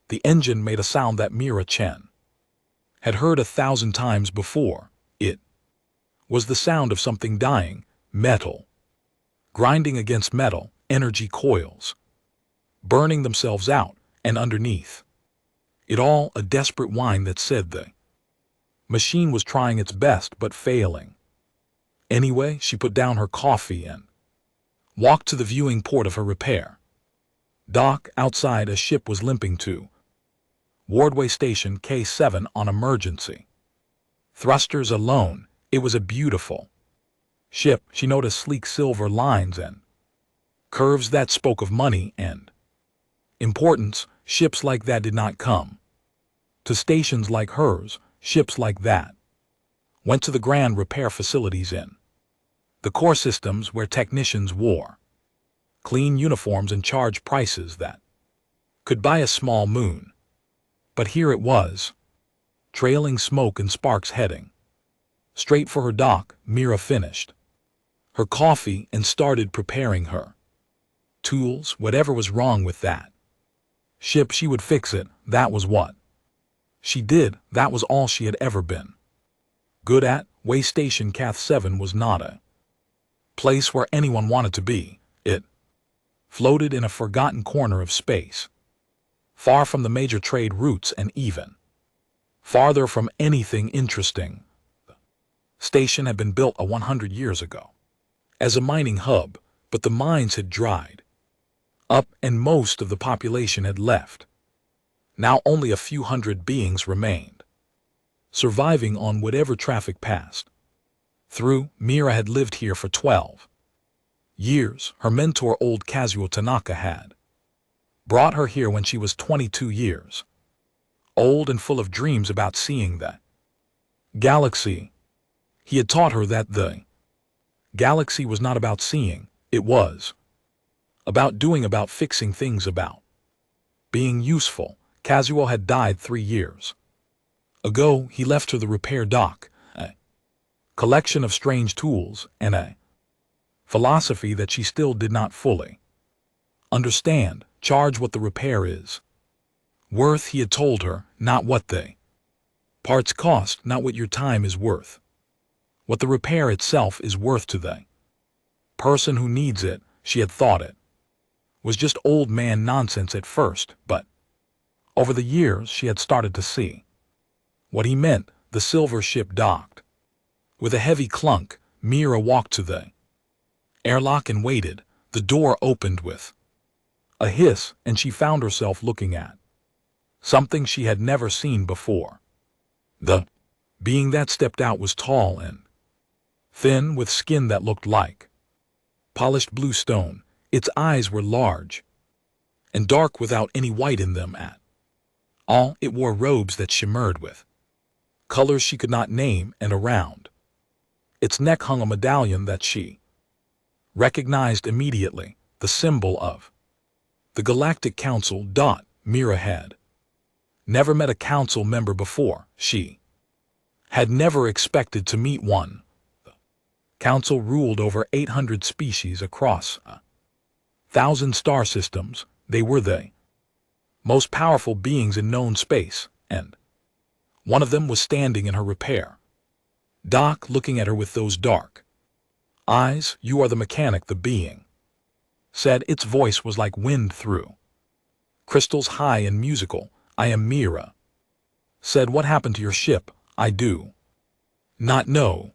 The engine made a sound that Mira Chen had heard 1,000 times before. It was the sound of something dying, metal grinding against metal, energy coils burning themselves out, and underneath it all a desperate whine that said the machine was trying its best but failing. Anyway, she put down her coffee and walked to the viewing port of her repair dock. Outside, a ship was limping to Wardway Station K7 on emergency thrusters alone. It was a beautiful ship. She noticed sleek silver lines and curves that spoke of money and importance. Ships like that did not come to stations like hers. Ships like that went to the grand repair facilities in the core systems where technicians wore clean uniforms and charged prices that could buy a small moon. But here it was, trailing smoke and sparks, heading straight for her dock. Mira finished her coffee and started preparing her tools. Whatever was wrong with that ship, she would fix it. That was what she did. That was all she had ever been good at. Way Station Cath 7 was not a place where anyone wanted to be. It floated in a forgotten corner of space, far from the major trade routes and even farther from anything interesting. The station had been built 100 years ago as a mining hub, but the mines had dried up and most of the population had left. Now only a few hundred beings remained, surviving on whatever traffic passed through. Mira had lived here for 12 years. Her mentor, old Kazuo Tanaka, had brought her here when she was 22 years old and full of dreams about seeing the galaxy. He had taught her that the galaxy was not about seeing, it was about doing, about fixing things, about being useful. Kazuo had died 3 years ago. He left her the repair dock, a collection of strange tools, and a philosophy that she still did not fully understand. Charge what the repair is worth, he had told her, not what the parts cost, not what your time is worth. What the repair itself is worth to the person who needs it. She had thought it was just old man nonsense at first, but over the years she had started to see what he meant. The silver ship docked. With a heavy clunk, Mira walked to the airlock and waited. The door opened with a hiss, and she found herself looking at something she had never seen before. The being that stepped out was tall and thin, with skin that looked like polished blue stone. Its eyes were large and dark without any white in them at all. It wore robes that shimmered with colors she could not name, and around its neck hung a medallion that she recognized immediately, the symbol of the Galactic Council. Mira had never met a council member before. She had never expected to meet one. The council ruled over 800 species across 1,000 star systems. They were the most powerful beings in known space, and one of them was standing in her repair dock, looking at her with those dark eyes. You are the mechanic, the being said. Its voice was like wind through crystals, high and musical. I am Mira said. What happened to your ship? I do not know.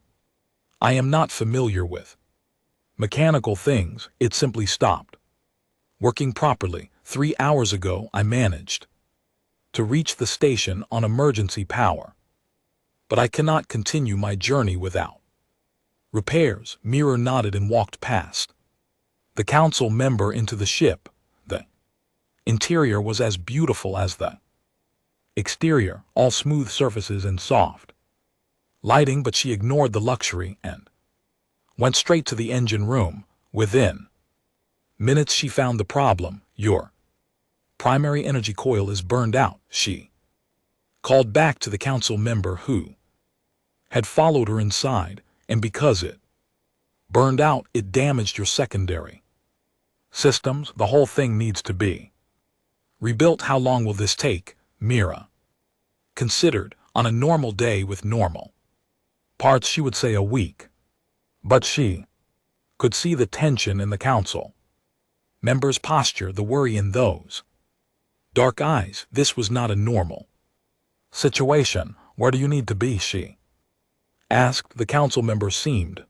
I am not familiar with mechanical things. It simply stopped working properly 3 hours ago. I managed to reach the station on emergency power, but I cannot continue my journey without repairs. Mira nodded and walked past the council member into the ship. The interior was as beautiful as the exterior, all smooth surfaces and soft lighting, but she ignored the luxury and went straight to the engine room. Within minutes she found the problem. Your primary energy coil is burned out, she called back to the council member who had followed her inside, and because it burned out, it damaged your secondary systems. The whole thing needs to be Rebuilt, how long will this take? Mira considered. On a normal day with normal parts, she would say a week. But she could see the tension in the council members' posture, the worry in those dark eyes. This was not a normal situation. Where do you need to be? She asked. The council member seemed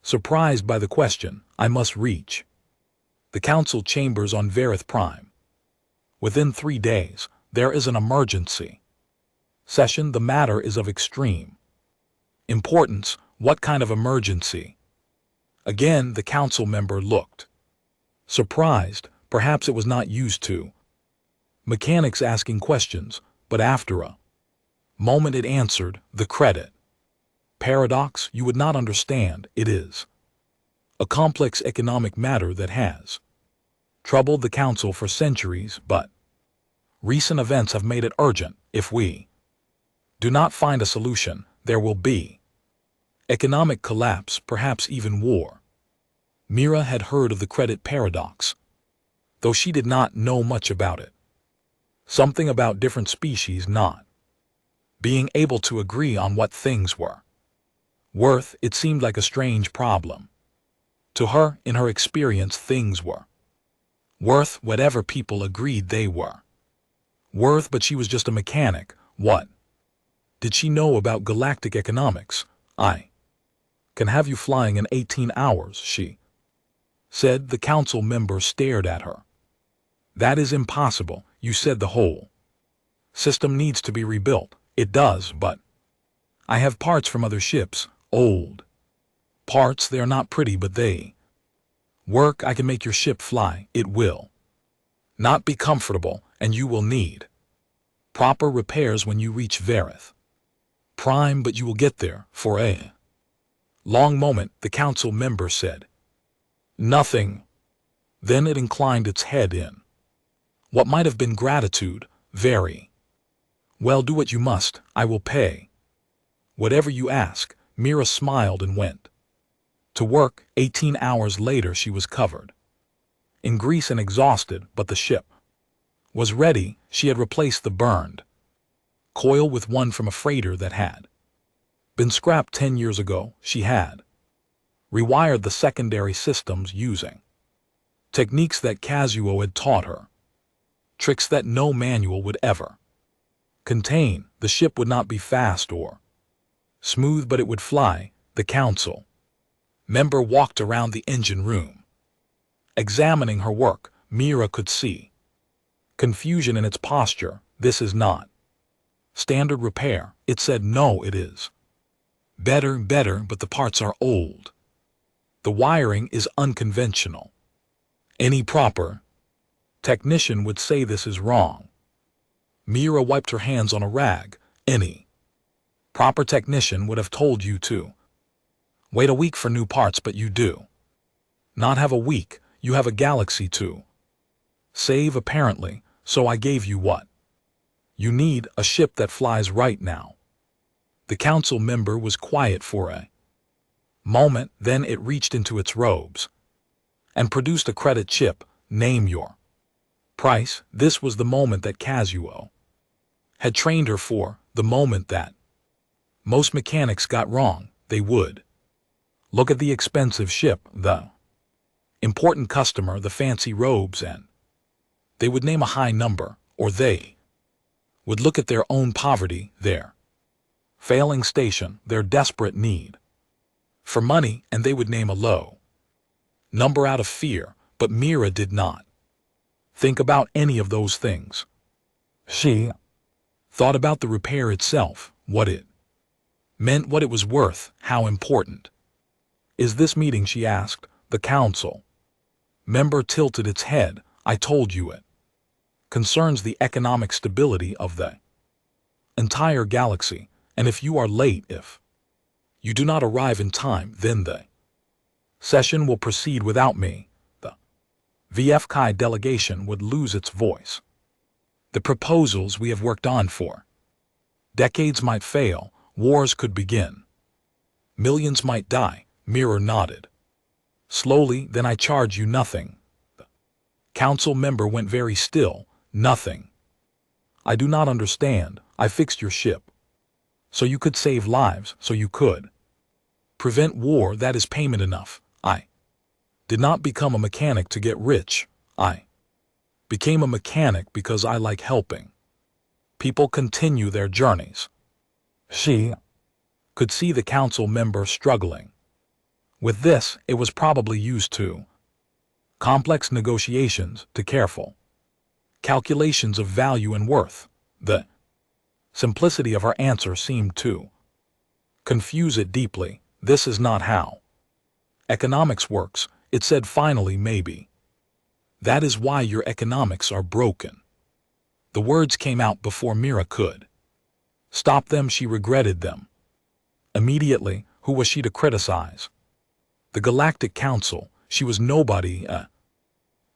surprised by the question. I must reach the council chambers on Verith Prime within 3 days. There is an emergency session. The matter is of extreme importance. What kind of emergency? Again, the council member looked surprised. Perhaps it was not used to mechanics asking questions, but after a moment it answered. The credit paradox. You would not understand. It is a complex economic matter that has troubled the council for centuries, but recent events have made it urgent. If we do not find a solution, there will be economic collapse, perhaps even war. Mira had heard of the credit paradox, though she did not know much about it. Something about different species not being able to agree on what things were worth. It seemed like a strange problem to her. In her experience, things were worth whatever people agreed they were worth, but she was just a mechanic. What did she know about galactic economics? I can have you flying in 18 hours, she said. The council member stared at her. That is impossible. You said the whole system needs to be rebuilt. It does, but I have parts from other ships, old parts. They are not pretty, but they work. I can make your ship fly. It will not be comfortable, and you will need proper repairs when you reach Verith Prime, but you will get there. For a long moment, the council member said nothing. Then it inclined its head in what might have been gratitude. Very well, do what you must. I will pay whatever you ask. Mira smiled and went to work. 18 hours later, she was covered in grease and exhausted, but the ship was ready. She had replaced the burned coil with one from a freighter that had been scrapped 10 years ago. She had rewired the secondary systems using techniques that Kazuo had taught her, tricks that no manual would ever contain. The ship would not be fast or smooth, but it would fly. The council member walked around the engine room, examining her work. Mira could see confusion in its posture. This is not standard repair. It said. No, it is better, but the parts are old. The wiring is unconventional. Any proper technician would say this is wrong. Mira wiped her hands on a rag. Any proper technician would have told you to wait a week for new parts, but you do not have a week. You have a galaxy to save, apparently, so I gave you what you need, a ship that flies right now. The council member was quiet for a moment, then it reached into its robes and produced a credit chip. Name your price. This was the moment that Kazuo had trained her for, the moment that most mechanics got wrong. They would look at the expensive ship, the important customer, the fancy robes, and they would name a high number, or they would look at their own poverty, their failing station, their desperate need for money, and they would name a low number out of fear. But Mira did not think about any of those things. She thought about the repair itself, what it meant, what it was worth, how important is this meeting, she asked. The council member tilted its head. I told you it concerns the economic stability of the entire galaxy, and if you are late, if you do not arrive in time, then the session will proceed without me. The VFK delegation would lose its voice. The proposals we have worked on for decades might fail. Wars could begin. Millions might die. Mira nodded slowly. Then I charge you nothing. The council member went very still. Nothing. I do not understand. I fixed your ship. So you could save lives, so you could prevent war. That is payment enough. I did not become a mechanic to get rich. I became a mechanic because I like helping people continue their journeys. She could see the council member struggling with this. It was probably used to complex negotiations, to careful calculations of value and worth. The simplicity of her answer seemed to confuse it deeply. This is not how economics works, it said finally. Maybe that is why your economics are broken. The words came out before Mira could stop them. She regretted them immediately. Who was she to criticize? The Galactic Council. She was nobody, a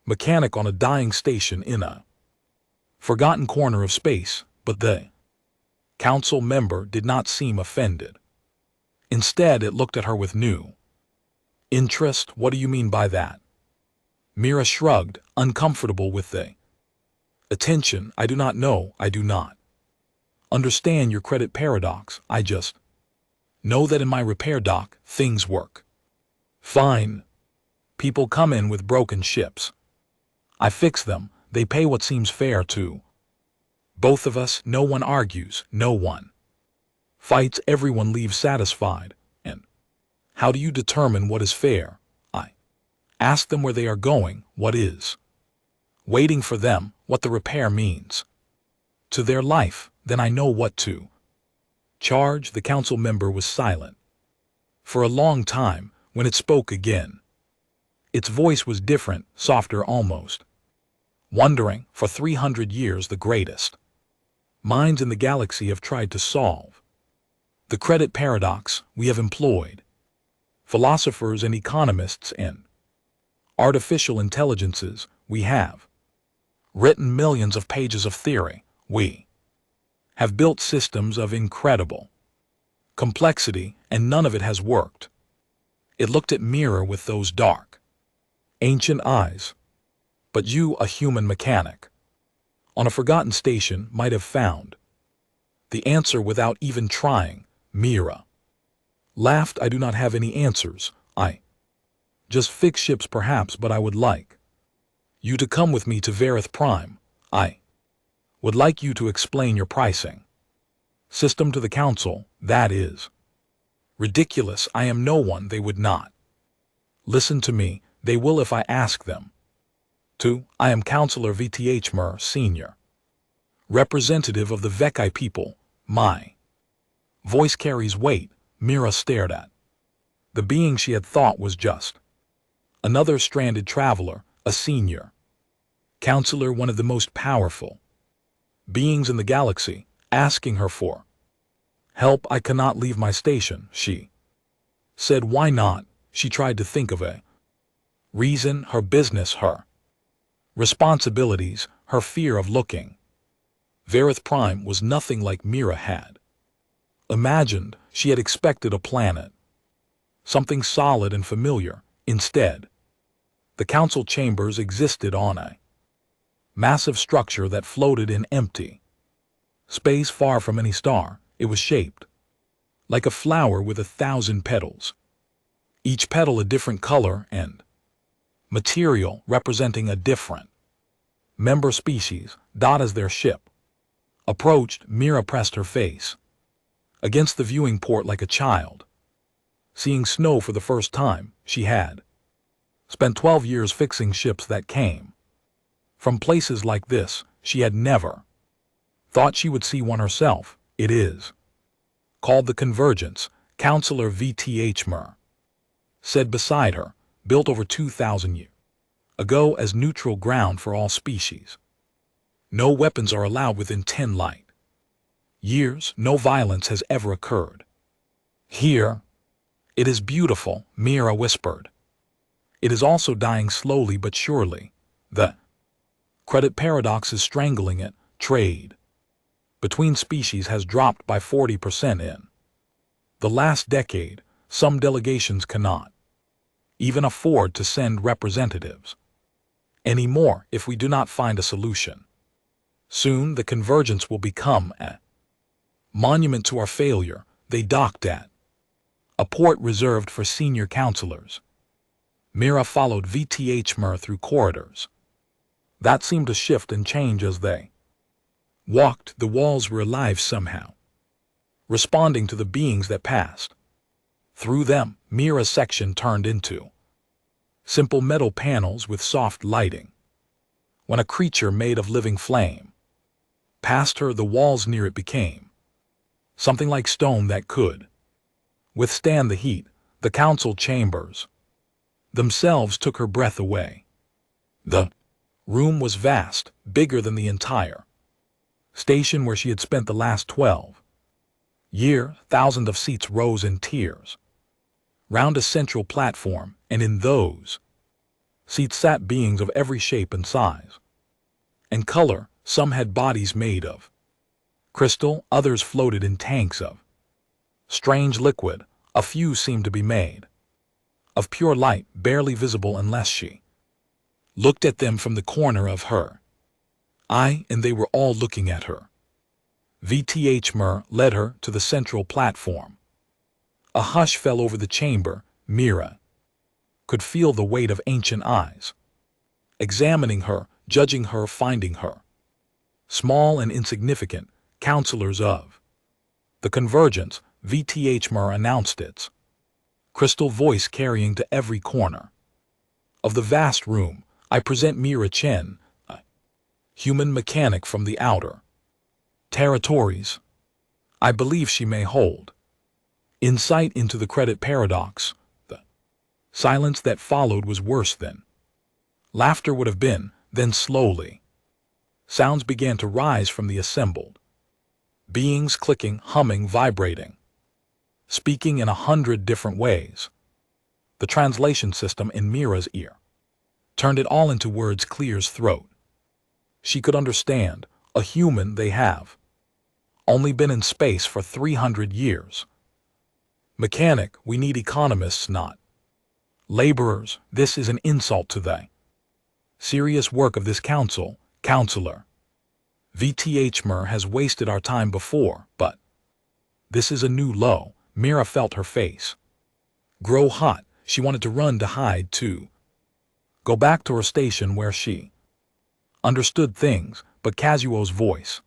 mechanic on a dying station in a forgotten corner of space. But the council member did not seem offended. Instead, it looked at her with new interest. What do you mean by that? Mira shrugged, uncomfortable with the attention. I do not know. I do not understand your credit paradox. I just know that in my repair dock, things work fine. People come in with broken ships. I fix them. They pay what seems fair to both of us. No one argues. No one fights. Everyone leaves satisfied. And how do you determine what is fair? I ask them where they are going, what is waiting for them, what the repair means to their life. Then I know what to charge. The council member was silent for a long time. When it spoke again, its voice was different, softer, almost wondering. For 300 years, the greatest minds in the galaxy have tried to solve the credit paradox. We have employed philosophers and economists and artificial intelligences. We have written millions of pages of theory. We have built systems of incredible complexity, and none of it has worked. It looked at Mira with those dark, ancient eyes. But you, a human mechanic on a forgotten station, might have found the answer without even trying. Mira laughed. I do not have any answers. I just fix ships perhaps, but I would like you to come with me to Verith Prime. I would like you to explain your pricing system to the council. That is ridiculous. I am no one. They would not listen to me. They will if I ask them to. I am Counselor VTHMER, Senior Representative of the Vekai people. My voice carries weight. Mira stared at the being she had thought was just another stranded traveler, a senior counselor, one of the most powerful beings in the galaxy, asking her for help. I cannot leave my station, she said. Why not? She tried to think of a reason. Her business, her responsibilities, her fear of looking Verith Prime was nothing like Mira had imagined. She had expected a planet, something solid and familiar. Instead, the council chambers existed on a massive structure that floated in empty space far from any star. It was shaped like a flower with 1,000 petals, each petal a different color and material, representing a different member species. Dot, as their ship approached, Mira pressed her face against the viewing port like a child seeing snow for the first time. She had spent 12 years fixing ships that came from places like this. She had never thought she would see one herself. It is called the Convergence, Counselor VTHMER said beside her, built over 2,000 years ago as neutral ground for all species. No weapons are allowed within 10 light years. No violence has ever occurred here. It is beautiful, Mira whispered. It is also dying slowly but surely. The credit paradox is strangling it. Trade between species has dropped by 40% in the last decade. Some delegations cannot even afford to send representatives anymore if we do not find a solution. Soon the convergence will become a monument to our failure. They docked at a port reserved for senior counselors. Mira followed VTHMR through corridors that seemed to shift and change as they walked. The walls were alive somehow, responding to the beings that passed through them. Mira's section turned into simple metal panels with soft lighting. When a creature made of living flame passed her, the walls near it became something like stone that could withstand the heat. The council chambers themselves took her breath away. The room was vast, bigger than the entire station where she had spent the last 12 years. Thousands of seats rose in tiers round a central platform, and in those seats sat beings of every shape and size and color. Some had bodies made of crystal, others floated in tanks of strange liquid. A few seemed to be made of pure light, barely visible unless she looked at them from the corner of her eye, and they were all looking at her. VTHMR led her to the central platform. A hush fell over the chamber. Mira could feel the weight of ancient eyes examining her, judging her, finding her small and insignificant. Counselors of the convergence, VTHMR announced its crystal voice carrying to every corner of the vast room. I present Mira Chen, a human mechanic from the outer territories. I believe she may hold insight into the credit paradox. The silence that followed was worse than laughter would have been. Then slowly, sounds began to rise from the assembled beings, clicking, humming, vibrating, speaking in 100 different ways. The translation system in Mira's ear turned it all into words clear as throat. She could understand. A human, they have only been in space for 300 years. Mechanic, we need economists, not laborers. This is an insult to the serious work of this council. Counselor, VTHMR has wasted our time before, but this is a new low. Mira felt her face grow hot. She wanted to run, to hide, to go back to her station where she understood things, but Kazuo's voice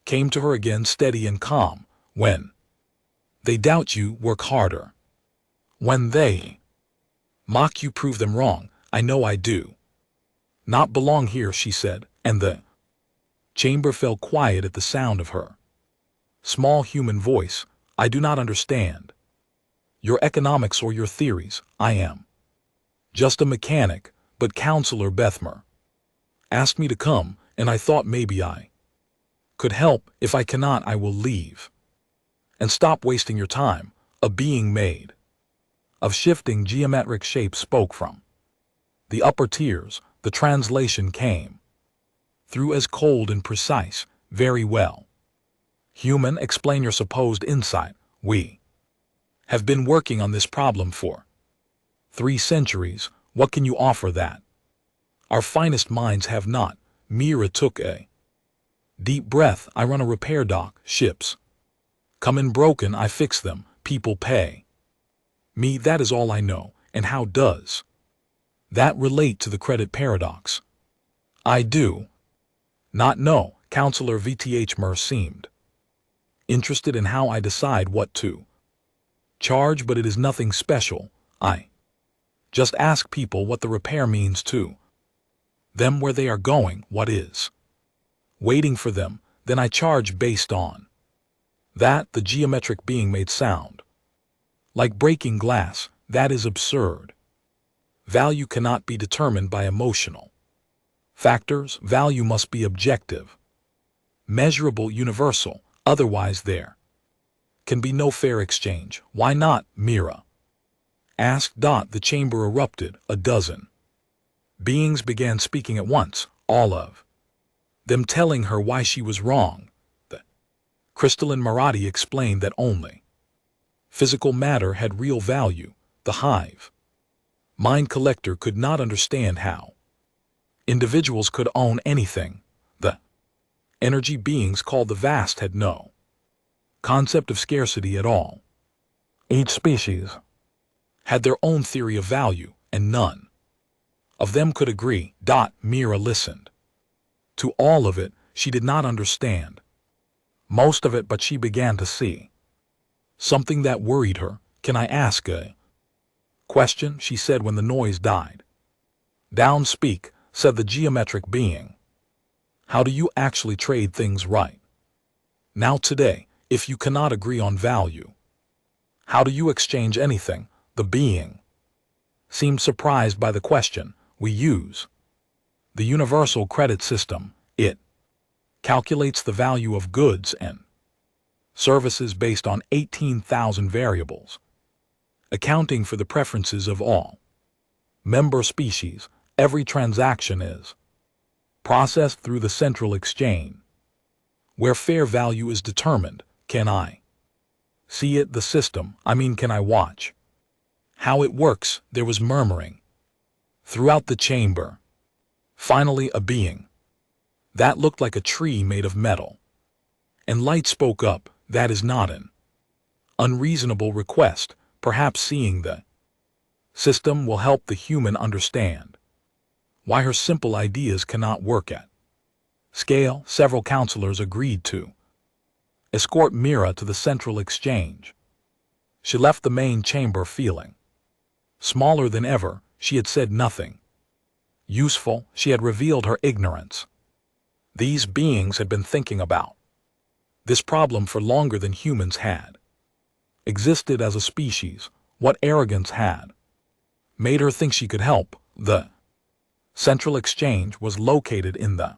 came to her again, steady and calm. When they doubt you, work harder. When they mock you, prove them wrong. I know I do not belong here, she said, and the chamber fell quiet at the sound of her small human voice. I do not understand your economics or your theories. I am just a mechanic, but Counselor Bethmer asked me to come, and I thought maybe I could help. If I cannot, I will leave. And stop wasting your time. A being made of shifting geometric shapes spoke from the upper tiers. The translation came through as cold and precise. Very well. Human, explain your supposed insight. We have been working on this problem for 3 centuries. What can you offer that our finest minds have not? Mira took a deep breath. I run a repair dock. Ships come in broken. I fix them. People pay me. That is all I know. And how does that relate to the credit paradox? I do not know. Counselor VTHMR seemed interested in how I decide what to charge, but it is nothing special. I just ask people what the repair means to them, where they are going, what is waiting for them. Then I charge based on that. The geometric being made sound like breaking glass. That is absurd. Value cannot be determined by emotional factors. Value must be objective, measurable, universal. Otherwise there can be no fair exchange. Why not? Mira asked. The chamber erupted. A dozen beings began speaking at once, all of them telling her why she was wrong. The crystalline Marathi explained that only physical matter had real value. The hive mind collector could not understand how individuals could own anything. The Energy beings called the vast had no concept of scarcity at all. Each species had their own theory of value, and none of them could agree. Mira listened to all of it. She did not understand most of it, but she began to see something that worried her. Can I ask a question? She said when the noise died down. Speak, said the geometric being. How do you actually trade things right now today, if you cannot agree on value? How do you exchange anything? The being seemed surprised by the question. We use the universal credit system. It calculates the value of goods and services based on 18,000 variables, accounting for the preferences of all member species. Every transaction is processed through the central exchange, where fair value is determined. Can I see it? The system, can I watch how it works? There was murmuring throughout the chamber. Finally, a being that looked like a tree made of metal and light spoke up. That is not an unreasonable request. Perhaps seeing the system will help the human understand why her simple ideas cannot work at scale. Several counselors agreed to escort Mira to the central exchange. She left the main chamber feeling smaller than ever. She had said nothing useful. She had revealed her ignorance. These beings had been thinking about this problem for longer than humans had existed as a species. What arrogance had made her think she could help? The central exchange was located in the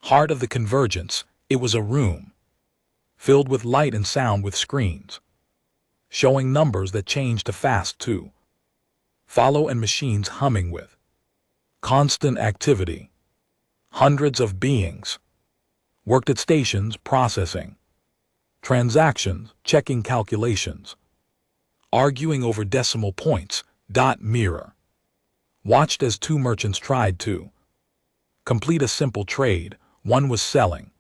heart of the convergence. It was a room filled with light and sound, with screens showing numbers that changed to fast to follow and machines humming with constant activity. Hundreds of beings worked at stations, processing transactions, checking calculations, arguing over decimal points. Mira watched as two merchants tried to complete a simple trade. One was selling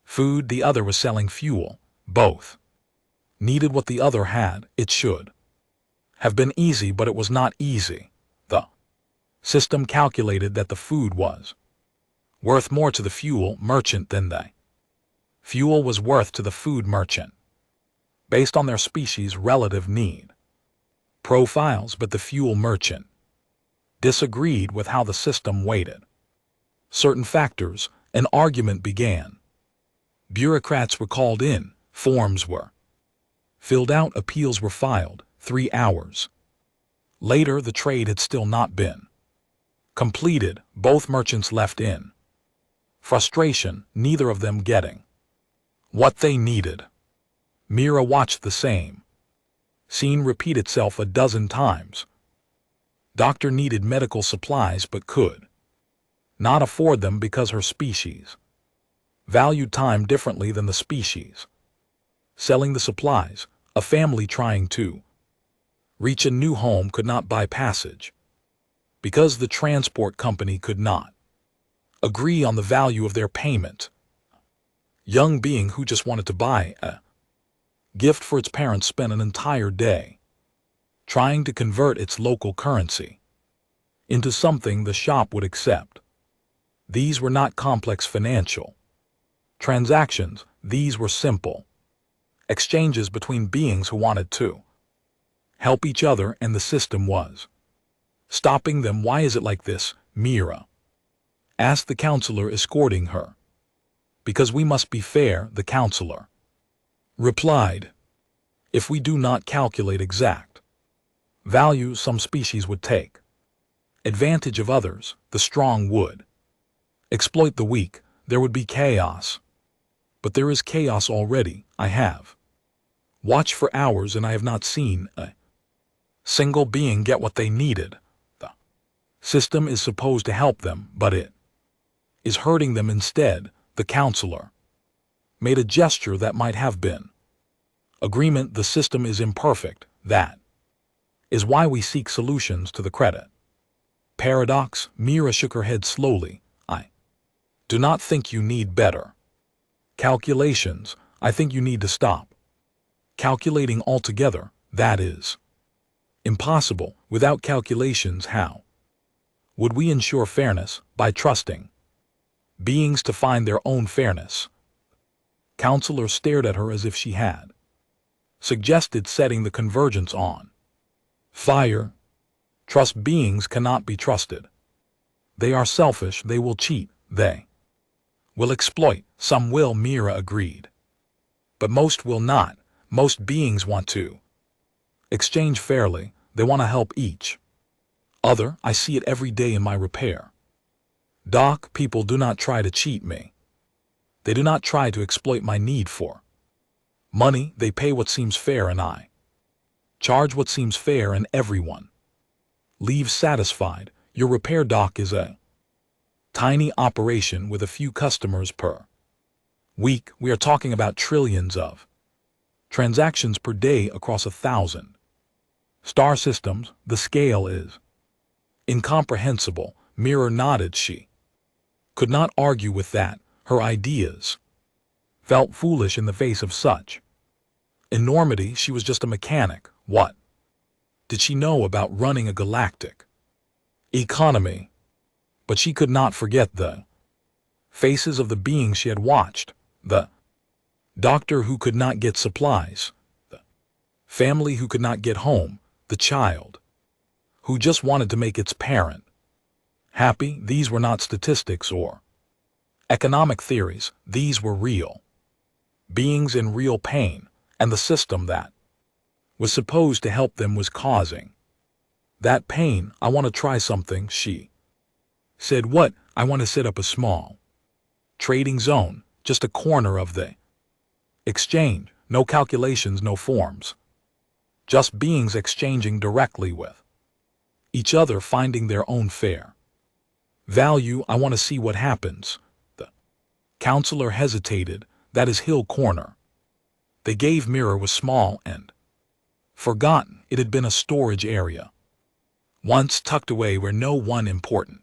food, the other was selling fuel. Both needed what the other had. It should have been easy, but it was not easy. The system calculated that the food was worth more to the fuel merchant than the fuel was worth to the food merchant, based on their species' relative need profiles. But the fuel merchant disagreed with how the system weighted certain factors. An argument began. Bureaucrats were called in, forms were filled out, appeals were filed. 3 hours later, the trade had still not been completed. Both merchants left in frustration, neither of them getting what they needed. Mira watched the same scene repeat itself a dozen times. Doctor needed medical supplies but could not afford them because her species valued time differently than the species selling the supplies. A family trying to reach a new home could not buy passage because the transport company could not agree on the value of their payment. Young being who just wanted to buy a gift for its parents spent an entire day trying to convert its local currency into something the shop would accept. These were not complex financial transactions. These were simple exchanges between beings who wanted to help each other, and the system was stopping them. Why is it like this? Mira asked the counselor escorting her. Because we must be fair, the counselor replied. If we do not calculate exact value, some species would take advantage of others. The strong would exploit the weak. There would be chaos. But there is chaos already. I have watched for hours and I have not seen a single being get what they needed. The system is supposed to help them, but it is hurting them instead. The counselor made a gesture that might have been agreement. The system is imperfect. That is why we seek solutions to the credit paradox. Mira shook her head slowly. I Do not think you need better. Calculations, I think you need to stop. Calculating altogether, that is. Impossible. Without calculations, how would we ensure fairness? By trusting beings to find their own fairness. Counselor stared at her as if she had suggested setting the convergence on fire. Trust beings cannot be trusted. They are selfish, they will cheat, they will exploit, some will, Mira agreed. But most will not. Most beings want to exchange fairly, they want to help each other. I see it every day in my repair. Doc, people do not try to cheat me. They do not try to exploit my need for money. They pay what seems fair and I charge what seems fair, and everyone leaves satisfied. Your repair doc is a tiny operation with a few customers per week. We are talking about trillions of transactions per day across 1,000 star systems. The scale is incomprehensible. Mira nodded. She could not argue with that. Her ideas felt foolish in the face of such enormity. She was just a mechanic. What did she know about running a galactic economy? But she could not forget the faces of the beings she had watched. The doctor who could not get supplies, the family who could not get home, the child who just wanted to make its parent happy. These were not statistics or economic theories. These were real beings in real pain, and the system that was supposed to help them was causing that pain. I want to try something, she said. What? I want to set up a small trading zone, just a corner of the exchange. No calculations, no forms. Just beings exchanging directly with each other, finding their own fair value. I want to see what happens. The counselor hesitated. That is Hill Corner. They gave Mira was small and forgotten. It had been a storage area, once tucked away where no one important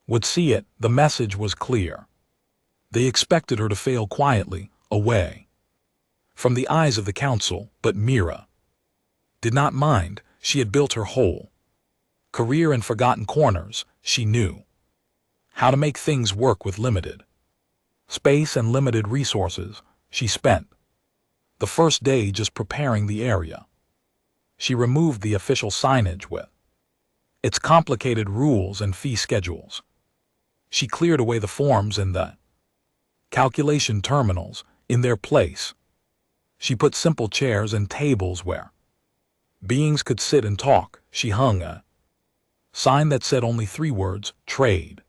would see it. The message was clear. They expected her to fail quietly, away from the eyes of the council, but Mira did not mind. She had built her whole career in forgotten corners. She knew how to make things work with limited space and limited resources. She spent the first day just preparing the area. She removed the official signage with its complicated rules and fee schedules. She cleared away the forms and the calculation terminals in their place. She put simple chairs and tables where beings could sit and talk. She hung a sign that said only 3 words, trade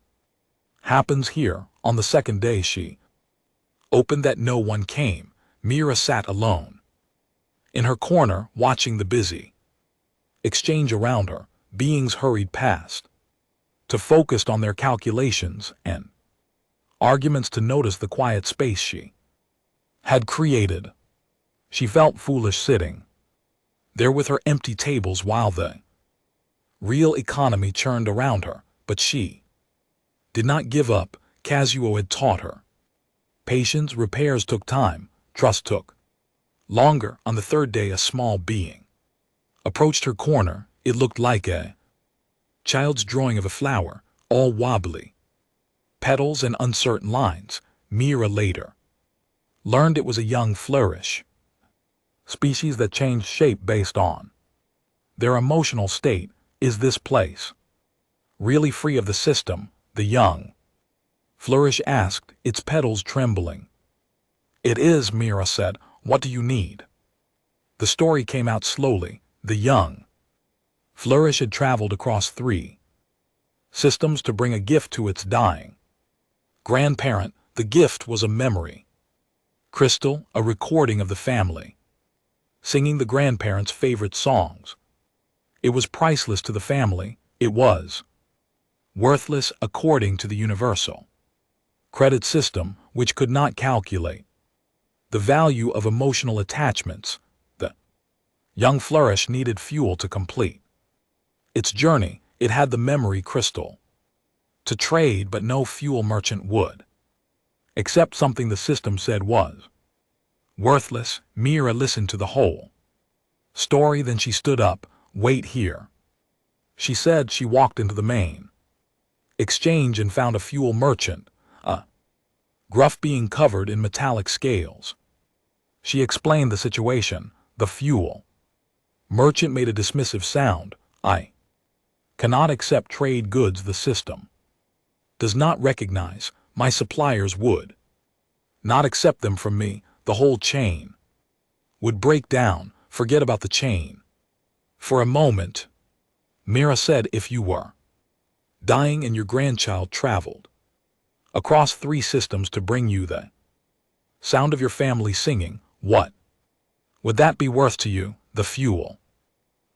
happens here. On the second day she opened that. No one came. Mira sat alone in her corner, watching the busy exchange around her. Beings hurried past to focus on their calculations and arguments, to notice the quiet space she had created. She felt foolish sitting there with her empty tables while the real economy churned around her, but she did not give up. Kazuo had taught her patience. Repairs took time. Trust took longer. On the third day, a small being approached her corner. It looked like a child's drawing of a flower, all wobbly petals and uncertain lines. Mira later learned it was a young flourish species that changed shape based on their emotional state. Is this place really free of the system? The young flourish asked, its petals trembling. It is, Mira said. What do you need? The story came out slowly. The young flourish had traveled across 3 systems to bring a gift to its dying grandparent. The gift was a memory crystal, a recording of the family singing the grandparents' favorite songs. It was priceless to the family. It was worthless according to the universal credit system, which could not calculate the value of emotional attachments. The young flourish needed fuel to complete its journey. It had the memory crystal to trade, but no fuel merchant would except something the system said was worthless. Mira listened to the whole story, then she stood up. Wait here, she said. She walked into the main exchange and found a fuel merchant, a gruff being covered in metallic scales. She explained the situation. The fuel merchant made a dismissive sound. I cannot accept trade goods the system does not recognize. My suppliers would not accept them from me. The whole chain would break down. Forget about the chain for a moment, Mira said. If you were dying and your grandchild traveled across 3 systems to bring you the sound of your family singing, what would that be worth to you? The fuel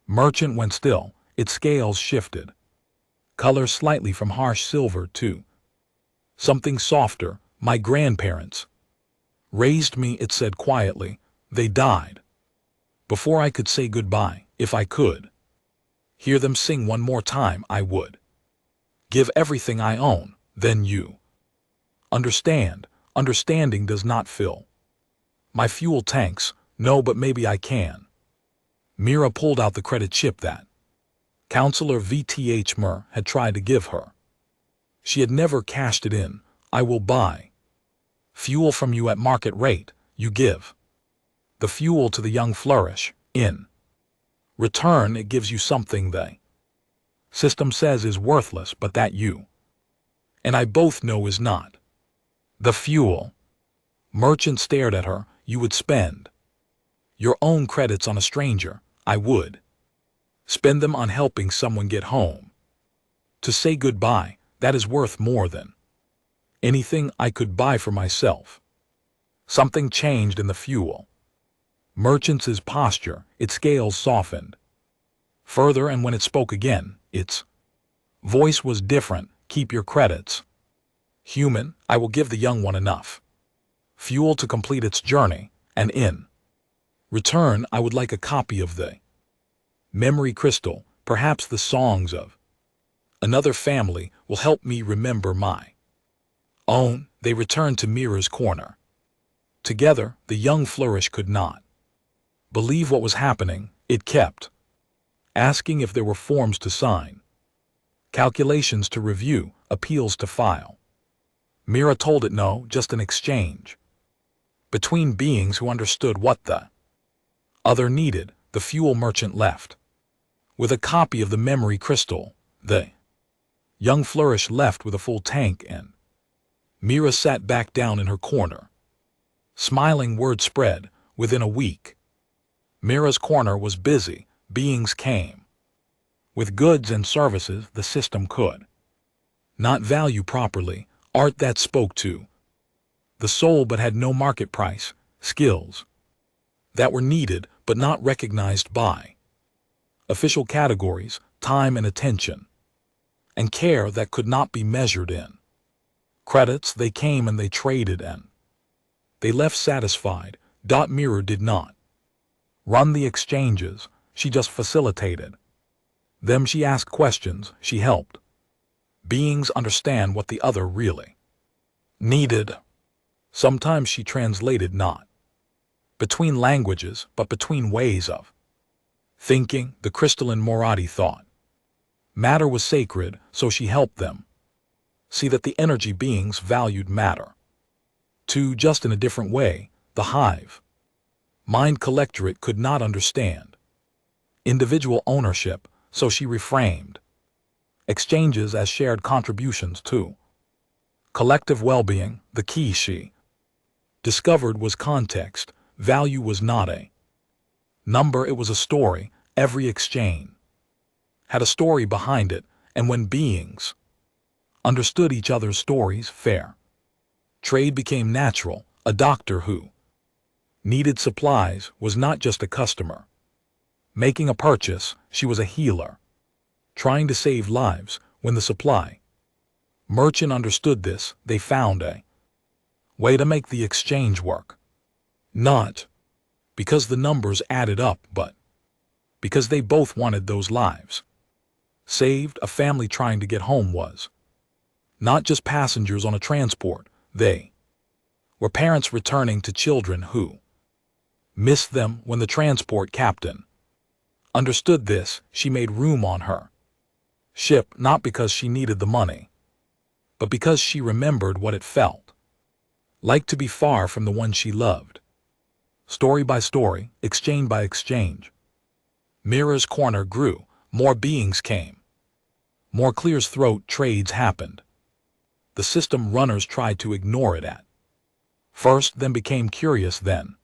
merchant went still. Its scales shifted color slightly from harsh silver to something softer. My grandparents raised me, it said quietly. They died before I could say goodbye. If I could hear them sing one more time, I would give everything I own. Then you understand. Understanding does not fill my fuel tanks. No, but maybe I can. Mira pulled out the credit chip that Counselor VTH Mer had tried to give her. She had never cashed it in. I will buy fuel from you at market rate. You give the fuel to the young flourish. In return, it gives you something the system says is worthless, but that you and I both know is not. The fuel merchant stared at her. You would spend your own credits on a stranger. I would spend them on helping someone get home. To say goodbye, that is worth more than anything I could buy for myself. Something changed in the fuel merchant's posture. Its scales softened further, and when it spoke again, its voice was different. Keep your credits, human. I will give the young one enough fuel to complete its journey, and in return, I would like a copy of the memory crystal. Perhaps the songs of another family will help me remember my own. They returned to Mira's corner. Together, the young flourish could not believe what was happening. It kept asking if there were forms to sign, calculations to review, appeals to file. Mira told it no, just an exchange between beings who understood what the other needed. The fuel merchant left with a copy of the memory crystal. The young flourish left with a full tank, and Mira sat back down in her corner. Smiling, word spread. Within a week, Mira's corner was busy. Beings came with goods and services the system could not value properly. Art that spoke to the soul but had no market price. Skills that were needed but not recognized by official categories. Time and attention and care that could not be measured in credits. They came and they traded, and they left satisfied. Mira did not run the exchanges. She just facilitated them. She asked questions. She helped beings understand what the other really needed. Sometimes she translated not between languages, but between ways of thinking. The crystalline Moradi thought matter was sacred, so she helped them see that the energy beings valued matter too, just in a different way. The hive mind collectorate could not understand individual ownership, so she reframed exchanges as shared contributions to collective well-being. The key she discovered was context. Value was not a number, it was a story. Every exchange had a story behind it, and when beings understood each other's stories, fair trade became natural. A doctor who needed supplies was not just a customer making a purchase. She was a healer trying to save lives. When the supply merchant understood this, they found a way to make the exchange work. Not because the numbers added up, but because they both wanted those lives saved. A family trying to get home was not just passengers on a transport. They were parents returning to children who missed them when the transport captain understood this. She made room on her ship, not because she needed the money, but because she remembered what it felt like to be far from the one she loved. Story by story, exchange by exchange, Mira's corner grew. More beings came. More clear's throat trades happened. The system runners tried to ignore it at first, then became curious, then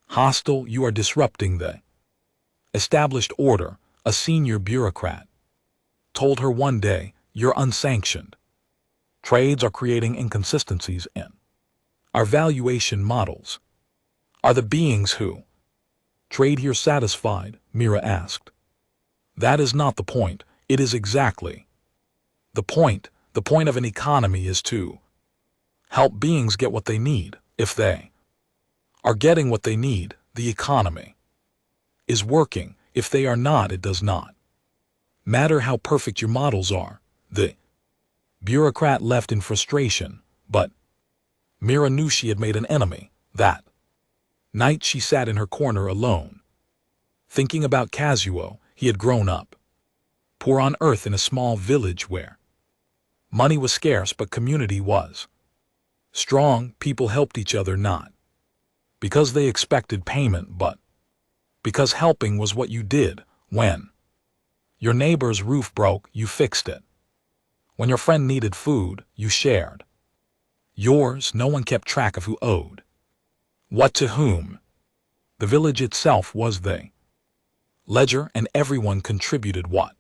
hostile. You are disrupting the established order, a senior bureaucrat told her one day. You're unsanctioned. Trades are creating inconsistencies in our valuation models. Are the beings who trade here satisfied? Mira asked. That is not the point. It is exactly the point. The point of an economy is to help beings get what they need. If they are getting what they need, the economy is working. If they are not, it does not matter how perfect your models are. The bureaucrat left in frustration, but Mira knew she had made an enemy. That night she sat in her corner alone, thinking about Kazuo. He had grown up poor on earth in a small village where money was scarce but community was strong. People helped each other not because they expected payment, but because helping was what you did. When your neighbor's roof broke, you fixed it. When your friend needed food, you shared yours. No one kept track of who owed what to whom. The village itself was the ledger, and everyone contributed what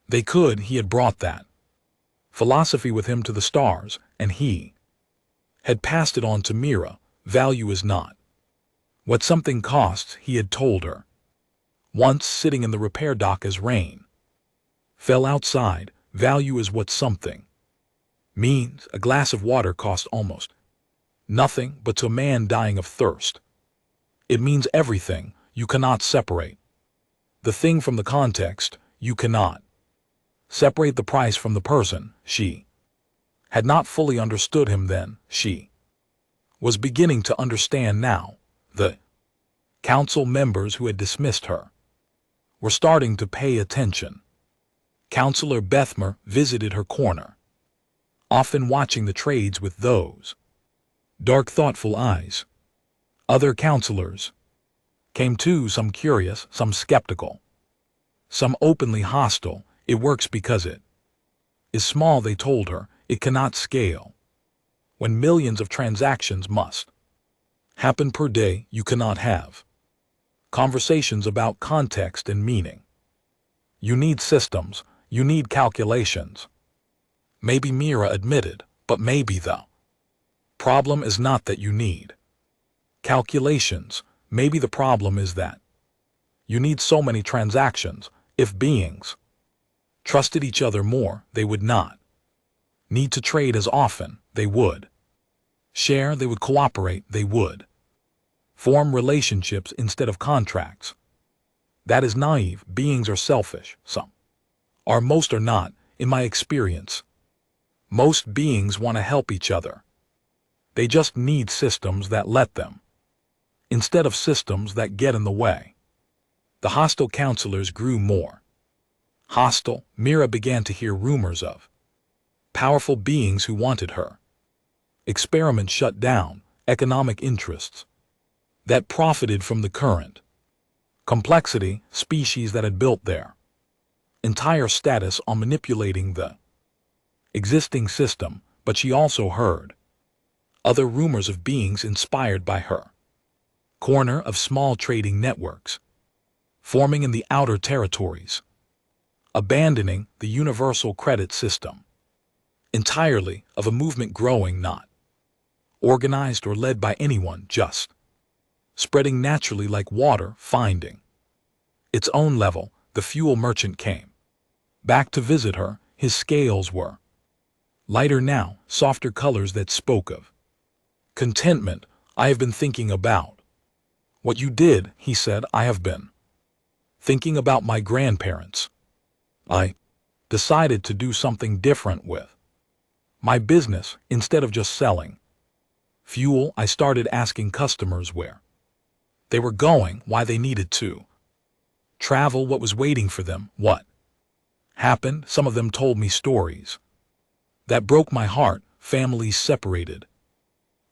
they could. He had brought that philosophy with him to the stars, and he had passed it on to Mira. Value is not what something costs, he had told her once, sitting in the repair dock as rain fell outside. Value is what something means. A glass of water costs almost nothing, but to a man dying of thirst, it means everything. You cannot separate the thing from the context. You cannot separate the price from the person. She had not fully understood him then. She was beginning to understand now. The council members who had dismissed her were starting to pay attention. Counselor Bethmer visited her corner, often watching the trades with those dark, thoughtful eyes. Other counselors came too, some curious, some skeptical, some openly hostile. It works because it is small, they told her. It cannot scale. When millions of transactions must happen per day, you cannot have conversations about context and meaning. You need systems. You need calculations. Maybe Mira admitted, but maybe the problem is not that you need calculations. Maybe the problem is that you need so many transactions. If beings trusted each other more, they would not need to trade as often. They would share, they would cooperate, they would form relationships instead of contracts. That is naive. Beings are selfish. Some are, most are not. In my experience, most beings want to help each other. They just need systems that let them, instead of systems that get in the way. The hostile counselors grew more hostile. Mira began to hear rumors of powerful beings who wanted her experiments shut down, economic interests that profited from the current complexity, species that had built their entire status on manipulating the existing system. But she also heard other rumors of beings inspired by her corner, of small trading networks forming in the outer territories, abandoning the universal credit system entirely, of a movement growing, not organized or led by anyone, just spreading naturally like water, finding its own level. The fuel merchant came back to visit her. His scales were lighter now, softer colors that spoke of contentment. I have been thinking about what you did, he said. I have been thinking about my grandparents. I decided to do something different with my business. Instead of just selling Fuel, I started asking customers where they were going, why they needed to travel, what was waiting for them, what happened. Some of them told me stories that broke my heart, families separated,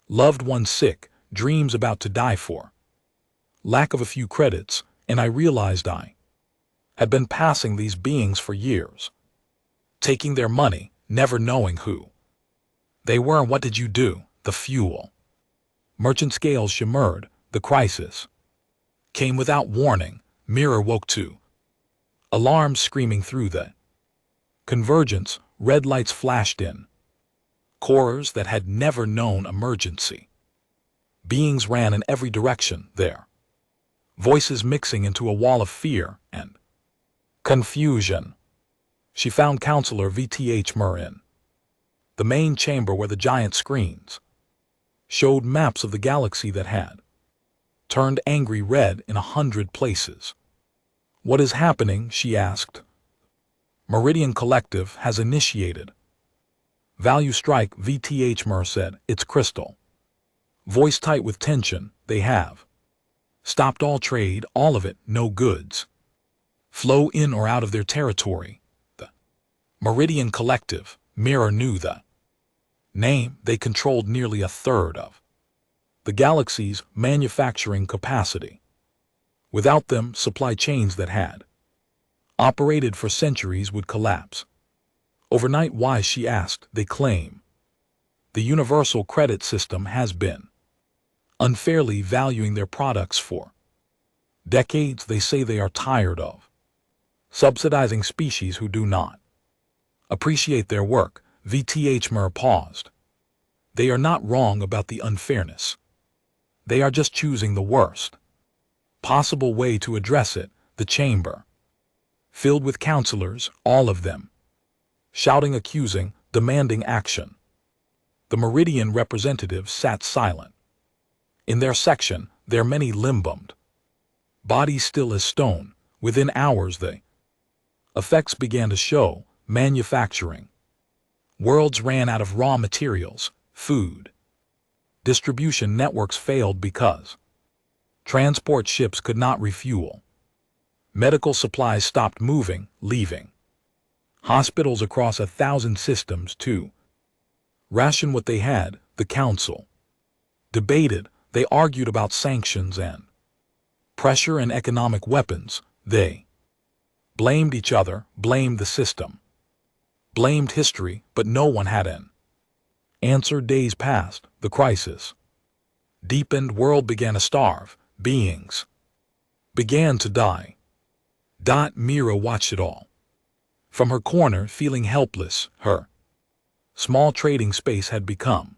loved ones sick, dreams about to die for lack of a few credits, and I realized I had been passing these beings for years, taking their money, never knowing who they were and what did you do. The fuel merchant scales shimmered. The crisis came without warning. Mirror woke to alarms screaming through the convergence. Red lights flashed in corridors that had never known emergency. Beings ran in every direction, their voices mixing into a wall of fear and confusion. She found Counselor VTH Mur in the main chamber where the giant screens showed maps of the galaxy that had turned angry red in 100 places. What is happening? She asked. Meridian Collective has initiated value strike, VTH Mur said. It's crystal voice tight with tension. They have stopped all trade, all of it, no goods flow in or out of their territory. The Meridian Collective, Mirror knew the name. They controlled nearly a third of the galaxy's manufacturing capacity. Without them, supply chains that had operated for centuries would collapse overnight. Why? She asked. They claim the universal credit system has been unfairly valuing their products for decades. They say they are tired of subsidizing species who do not appreciate their work. VTH Mur paused. They are not wrong about the unfairness. They are just choosing the worst possible way to address it. The chamber filled with counselors, all of them shouting, accusing, demanding action. The Meridian representatives sat silent. In their section, their many limbumed bodies still as stone. Within hours the effects began to show. Manufacturing worlds ran out of raw materials. Food distribution networks failed because transport ships could not refuel. Medical supplies stopped moving, leaving hospitals across 1,000 systems to ration what they had. The council debated. They argued about sanctions and pressure and economic weapons. They blamed each other, blamed the system, blamed history, but no one had an answer. Days passed. The crisis deepened. World began to starve. Beings began to die. Mira watched it all from her corner, feeling helpless. Her small trading space had become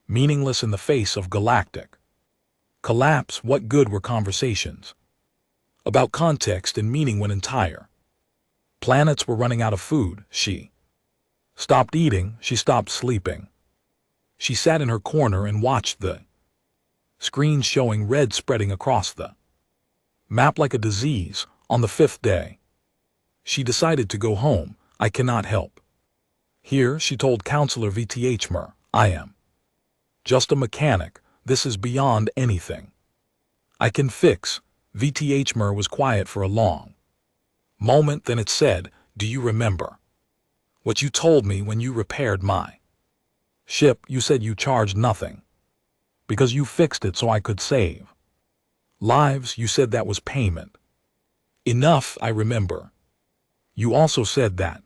meaningless in the face of galactic collapse. What good were conversations about context and meaning when entire planets were running out of food? She stopped eating. She stopped sleeping. She sat in her corner and watched the screen showing red spreading across the map like a disease. On the 5th day, she decided to go home. I cannot help here, she told Counselor VTH Mur. I am just a mechanic. This is beyond anything I can fix. VTH Mur was quiet for a long moment. Then it said, do you remember what you told me when you repaired my ship? You said you charged nothing because you fixed it so I could save lives. You said that was payment enough. I remember. You also said that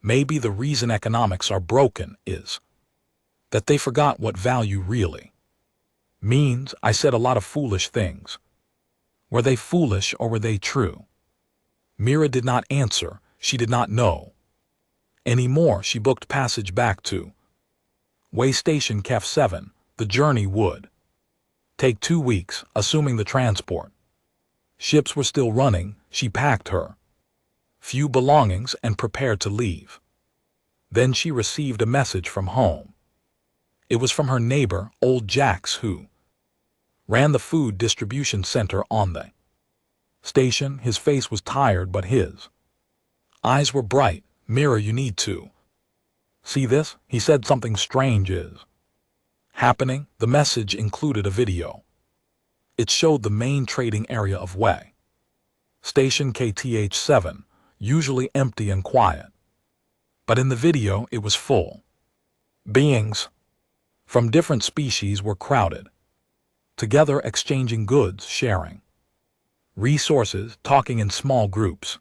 maybe the reason economics are broken is that they forgot what value really means. I said a lot of foolish things. Were they foolish or were they true? Mira did not answer. She did not know anymore. She booked passage back to Way Station Kef 7. The journey would take 2 weeks, assuming the transport ships were still running. She packed her few belongings and prepared to leave. Then she received a message from home. It was from her neighbor, old Jax, who ran the food distribution center on the station. His face was tired, but his eyes were bright. Mira, you need to see this. He said something strange is happening. The message included a video. It showed the main trading area of HFY. Station KTH7, usually empty and quiet. But in the video it was full. Beings from different species were crowded, together exchanging goods, sharing resources, talking in small groups.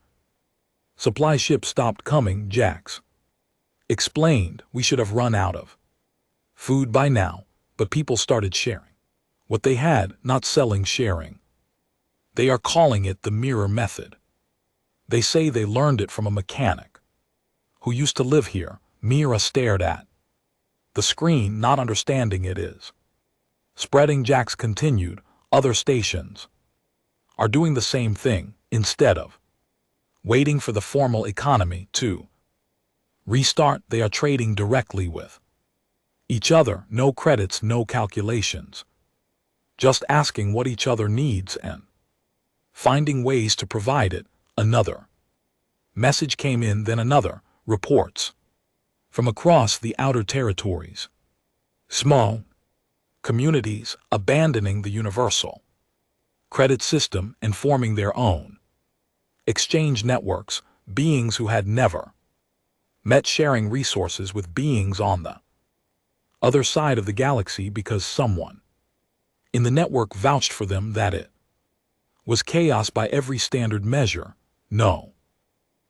Supply ships stopped coming, Jax explained. We should have run out of food by now, but people started sharing what they had, not selling, sharing. They are calling it the mirror method. They say they learned it from a mechanic who used to live here. Mira stared at the screen, not understanding it is spreading. Jax continued. Other stations are doing the same thing. Instead of waiting for the formal economy to restart, they are trading directly with each other. No credits, no calculations. Just asking what each other needs and finding ways to provide it. Another message came in, then another. Reports from across the outer territories. Small communities abandoning the universal credit system and forming their own exchange networks. Beings who had never met sharing resources with beings on the other side of the galaxy because someone in the network vouched for them. That it was chaos by every standard measure. No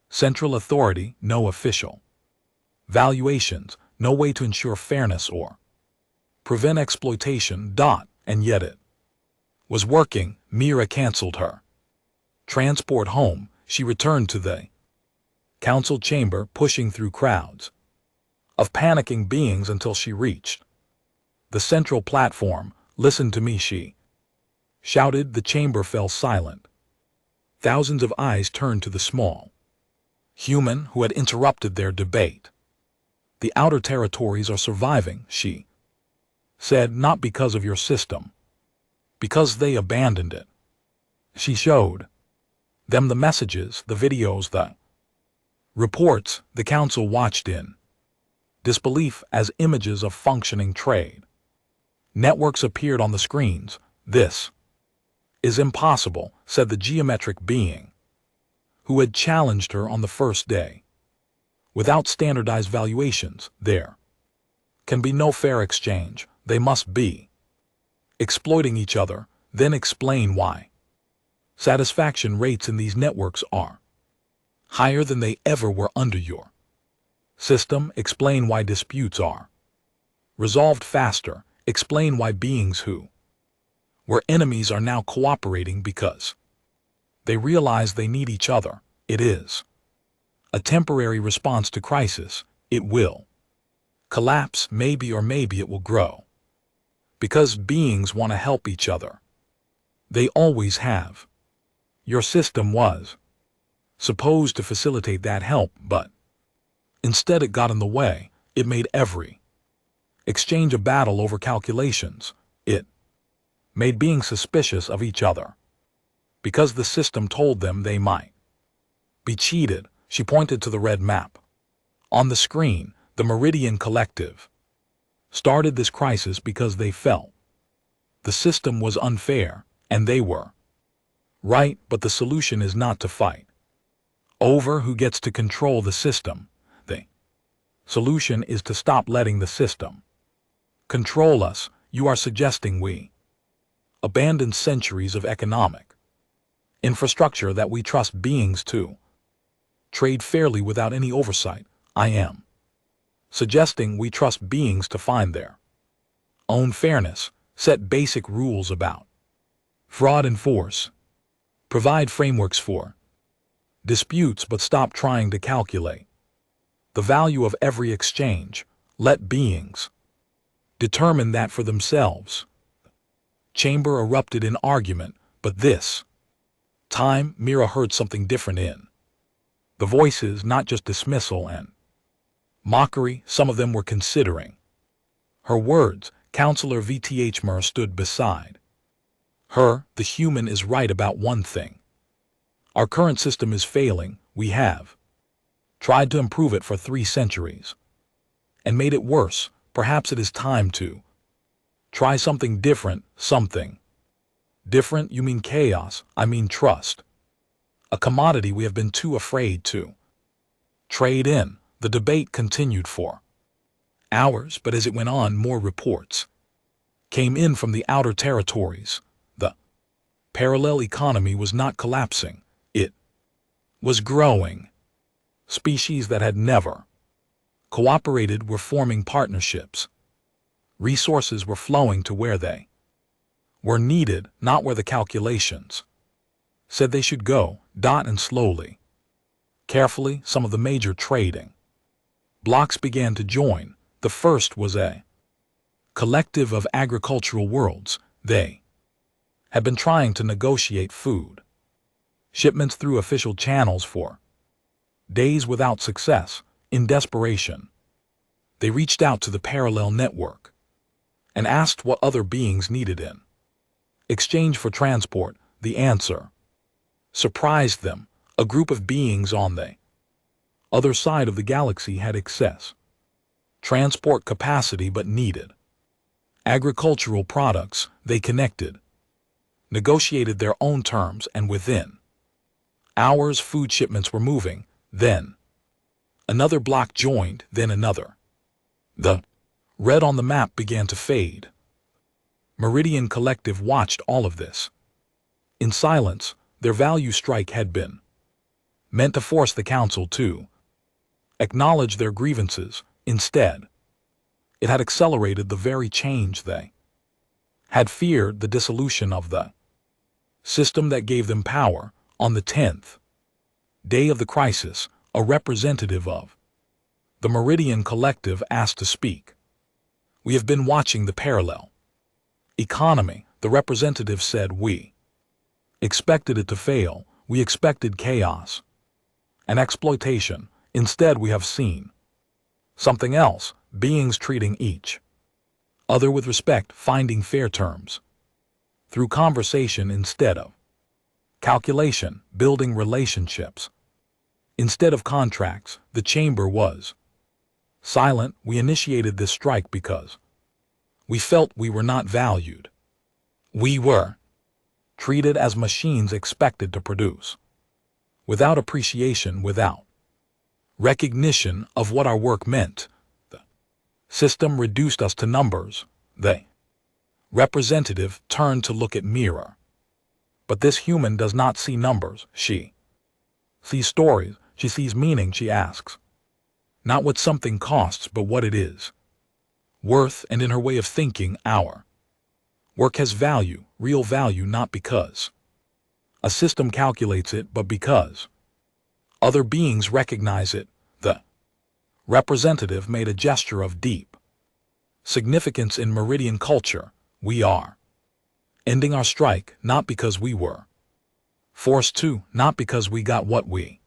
central authority, no official valuations, no way to ensure fairness or prevent exploitation. And yet it was working. Mira canceled her transport home. She returned to the council chamber, pushing through crowds of panicking beings until she reached the central platform. Listen to me, she shouted. The chamber fell silent. Thousands of eyes turned to the small human who had interrupted their debate. The outer territories are surviving, she said, not because of your system, because they abandoned it. She showed them the messages, the videos, the reports. The council watched in disbelief as images of functioning trade networks appeared on the screens. This is impossible, said the geometric being who had challenged her on the first day. Without standardized valuations, there can be no fair exchange. They must be exploiting each other. Then explain why satisfaction rates in these networks are higher than they ever were under your system. Explain why disputes are resolved faster. Explain why beings who were enemies are now cooperating because they realize they need each other. It is a temporary response to crisis. It will collapse, maybe, or maybe it will grow. Because beings want to help each other. They always have. Your system was supposed to facilitate that help, but instead it got in the way. It made every exchange a battle over calculations. It made beings suspicious of each other because the system told them they might be cheated. She pointed to the red map on the screen. The Meridian Collective started this crisis because they felt the system was unfair, and they were right. But the solution is not to fight over who gets to control the system. The solution is to stop letting the system control us. You are suggesting we abandon centuries of economic infrastructure that we trust beings to trade fairly without any oversight. I am suggesting we trust beings to find their own fairness, set basic rules about fraud and force, provide frameworks for disputes, but stop trying to calculate the value of every exchange. Let beings determine that for themselves. Chamber erupted in argument, but this time Mira heard something different in the voices, not just dismissal and mockery. Some of them were considering her words. Counselor VTH Mer stood beside her. The human is right about one thing. Our current system is failing. We have tried to improve it for 3 centuries and made it worse. Perhaps it is time to Try something different, something. Different, you mean chaos, I mean trust. A commodity we have been too afraid to trade in. The debate continued for hours, but as it went on, more reports came in from the outer territories. The parallel economy was not collapsing. It was growing. Species that had never cooperated were forming partnerships. Resources were flowing to where they were needed, not where the calculations said they should go. And slowly, carefully, some of the major trading blocks began to join. The first was a collective of agricultural worlds. They had been trying to negotiate food shipments through official channels for days without success. In desperation, they reached out to the parallel network and asked what other beings needed in exchange for transport. The answer surprised them. A group of beings on the other side of the galaxy had excess transport capacity but needed agricultural products. They connected, negotiated their own terms, and within hours food shipments were moving. Then another block joined, then another. The red on the map began to fade. Meridian Collective watched all of this in silence. Their value strike had been meant to force the council to acknowledge their grievances. Instead, it had accelerated the very change they had feared, the dissolution of the system that gave them power. On the 10th day of the crisis, a representative of the Meridian Collective asked to speak. We have been watching the parallel economy, the representative said. We expected it to fail. We expected chaos and exploitation. Instead, we have seen something else. Beings treating each other with respect, finding fair terms through conversation instead of calculation, building relationships instead of contracts. The chamber was silent. We initiated this strike because we felt we were not valued. We were treated as machines expected to produce without appreciation, without recognition of what our work meant. The system reduced us to numbers. The representative turned to look at Mira. But this human does not see numbers. She sees stories. She sees meaning. She asks not what something costs, but what it is worth. And in her way of thinking, our work has value, real value, not because a system calculates it, but because other beings recognize it. The representative made a gesture of deep significance. In Meridian culture, we are ending our strike, not because we were forced to, not because we got what we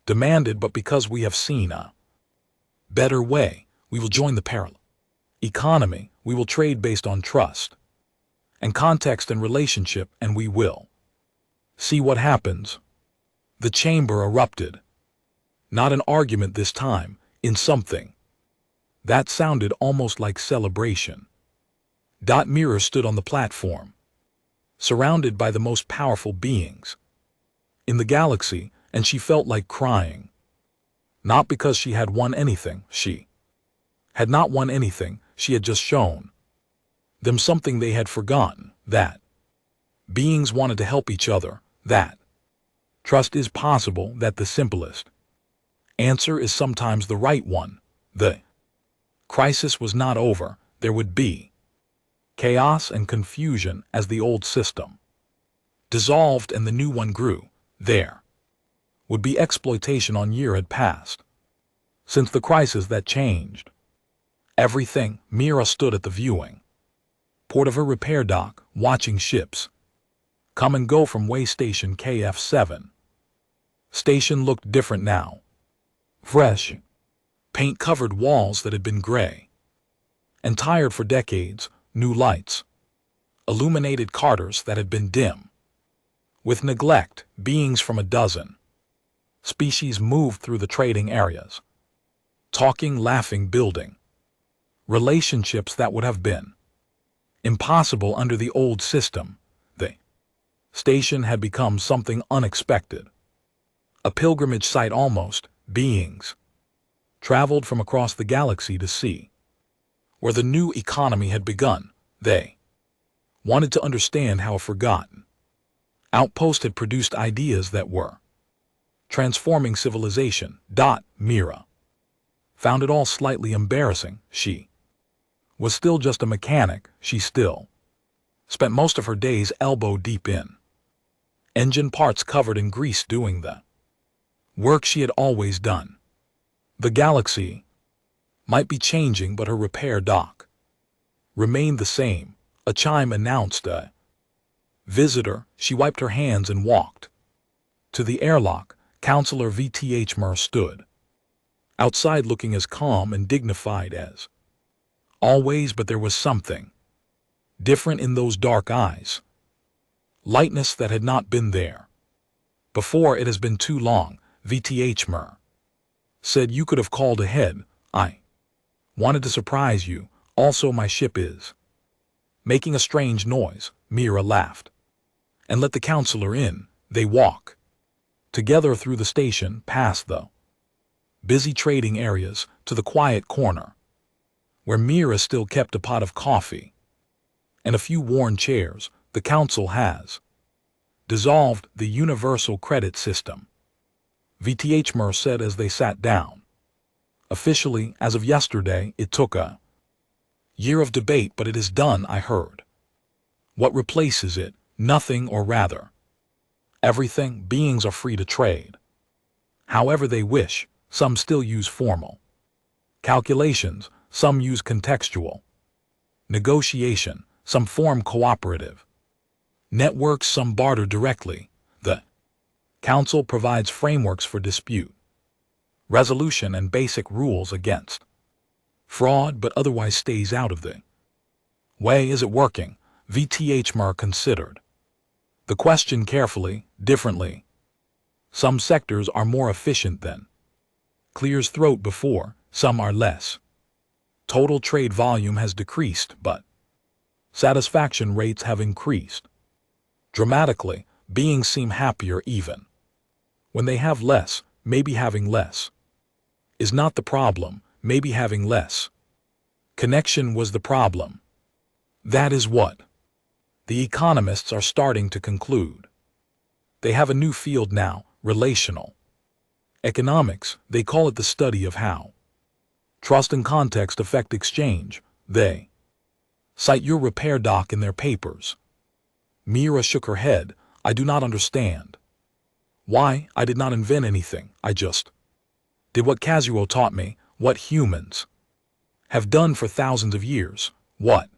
demanded, but because we have seen a better way. We will join the parallel economy. We will trade based on trust and context and relationship, and we will see what happens. The chamber erupted. Not an argument this time, in something that sounded almost like celebration. Mirror stood on the platform, surrounded by the most powerful beings in the galaxy, and she felt like crying. Not because she had won anything. She had not won anything. She had just shown them something they had forgotten, that beings wanted to help each other, that trust is possible, that the simplest answer is sometimes the right one. The crisis was not over. There would be chaos and confusion as the old system dissolved and the new one grew. There would be exploitation. On year had passed since the crisis that changed everything. Mira stood at the viewing port of her repair dock, watching ships come and go from way station KF7. Station looked different now. Fresh, paint-covered walls that had been gray and tired for decades, new lights, illuminated corridors that had been dim with neglect. Beings from a dozen species moved through the trading areas, talking, laughing, building relationships that would have been Impossible under the old system. The station had become something unexpected. A pilgrimage site almost. Beings traveled from across the galaxy to see where the new economy had begun. They wanted to understand how a forgotten outpost had produced ideas that were transforming civilization. Mira found it all slightly embarrassing. She was still just a mechanic. She still spent most of her days elbow deep in engine parts covered in grease doing the work she had always done. The galaxy might be changing, but her repair dock remained the same. A chime announced a visitor. She wiped her hands and walked to the airlock. Counselor VTH Mer stood outside looking as calm and dignified as always, but there was something different in those dark eyes. Lightness that had not been there before. It has been too long, VTH Mer said. You could have called ahead. I wanted to surprise you. Also, my ship is making a strange noise. Mira laughed and let the counselor in. They walk together through the station, past the busy trading areas, to the quiet corner where Mira still kept a pot of coffee and a few worn chairs. The council has dissolved the universal credit system, VTH Mer said as they sat down. Officially, as of yesterday, it took a year of debate, but it is done, I heard. What replaces it? Nothing, or rather everything. Beings are free to trade however they wish. Some still use formal calculations, some use contextual negotiation, some form cooperative networks, some barter directly. The Council provides frameworks for dispute resolution and basic rules against fraud, but otherwise stays out of the way. Is it working? VTH Mer considered the question carefully. Differently. Some sectors are more efficient than clears throat before, some are less. Total trade volume has decreased, but satisfaction rates have increased dramatically. Beings seem happier even when they have less. Maybe having less is not the problem. Maybe having less connection was the problem. That is what the economists are starting to conclude. They have a new field now, relational economics. They call it the study of how trust and context affect exchange. They cite your repair doc in their papers. Mira shook her head. I do not understand. Why? I did not invent anything. I just did what Kazuo taught me, what humans have done for thousands of years, what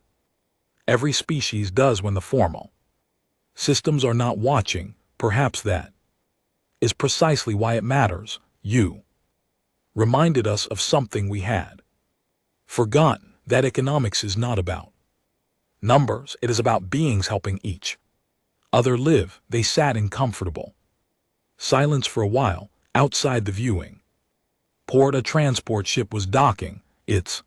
every species does when the formal systems are not watching. Perhaps that is precisely why it matters. You reminded us of something we had forgotten, that economics is not about numbers. It is about beings helping each other live. They sat in comfortable silence for a while. Outside the viewing port, a transport ship was docking, its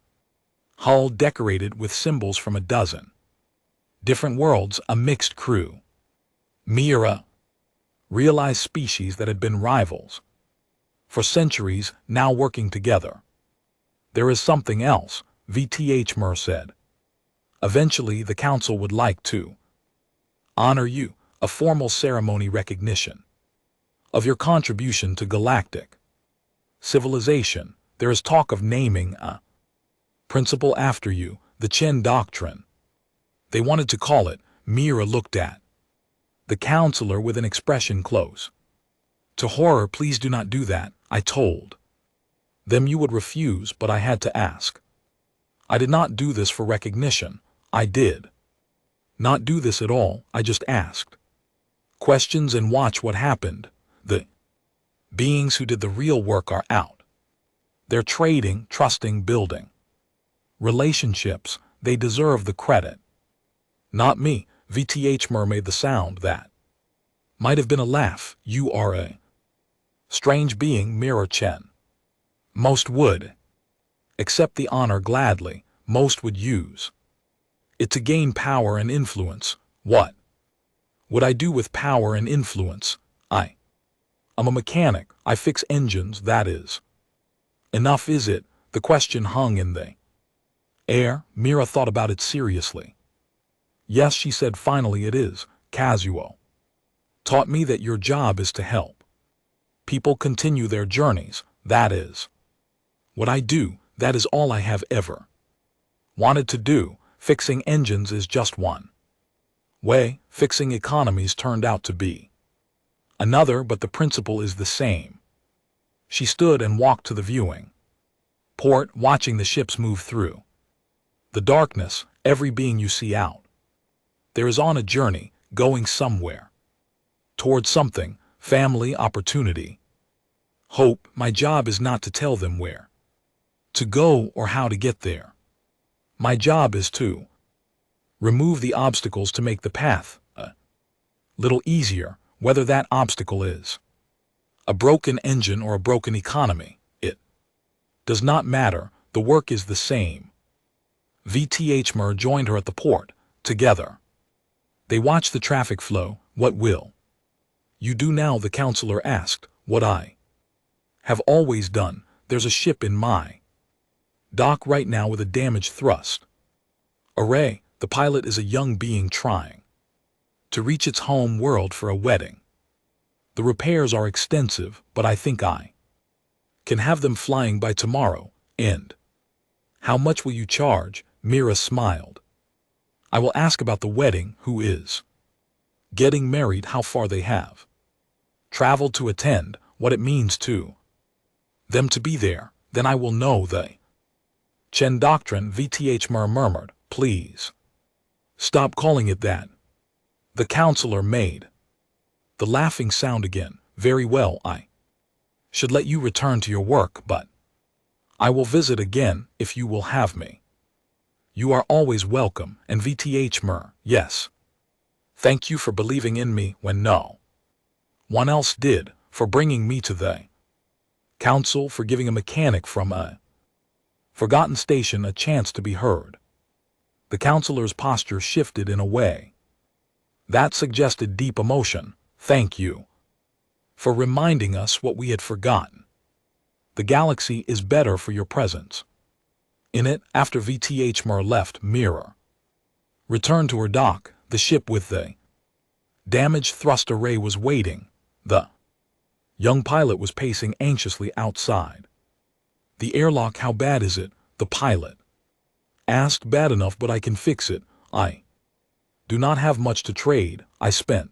hull decorated with symbols from a dozen different worlds, a mixed crew. Mira realized species that had been rivals for centuries, now working together. There is something else, VTH Mer said. Eventually, the council would like to honor you, a formal ceremony recognition of your contribution to galactic civilization. There is talk of naming a principle after you, the Chen Doctrine. They wanted to call it. Mira looked at the counselor with an expression close to horror. Please do not do that. I told them you would refuse, but I had to ask. I did not do this for recognition. I did not do this at all. I just asked questions and watch what happened. The beings who did the real work are out. They're trading, trusting, building relationships. They deserve the credit. Not me. VTH Mer made the sound that might have been a laugh. You are a strange being, Mira Chen. Most would accept the honor gladly. Most would use It to gain power and influence. What would I do with power and influence? I'm a mechanic. I fix engines, that is. Enough is it? The question hung in the air. Mira thought about it seriously. Yes, she said finally, it is. Kazuo taught me that your job is to help people continue their journeys, that is what I do. That is all I have ever wanted to do. Fixing engines is just one way. Fixing economies turned out to be another, but the principle is the same. She stood and walked to the viewing port, watching the ships move through the darkness. Every being you see out there is on a journey, going somewhere, toward something, family, opportunity, hope. My job is not to tell them where to go or how to get there. My job is to remove the obstacles to make the path a little easier, whether that obstacle is a broken engine or a broken economy. It does not matter. The work is the same. VTHmer joined her at the port. Together they watched the traffic flow. What will you do now? The counselor asked. What I have always done. There's a ship in my dock right now with a damaged thrust array. The pilot is a young being trying to reach its home world for a wedding. The repairs are extensive, but I think I can have them flying by tomorrow. And how much will you charge? Mira smiled. I will ask about the wedding, who is getting married, how far they have traveled to attend, what it means to them to be there. Then I will know the Chen doctrine. VTHmer murmured. Please stop calling it that. The counselor made the laughing sound again. Very well, I should let you return to your work, but I will visit again if you will have me. You are always welcome. And VTHmer, yes. Thank you for believing in me when no one else did, for bringing me to the council, for giving a mechanic from a forgotten station a chance to be heard. The counselor's posture shifted in a way that suggested deep emotion. Thank you for reminding us what we had forgotten. The galaxy is better for your presence in it. After VTHmer left, Mira returned to her dock. The ship with the damaged thrust array was waiting. The young pilot was pacing anxiously outside the airlock. How bad is it? The pilot asked. Bad enough, but I can fix it. I do not have much to trade. I spent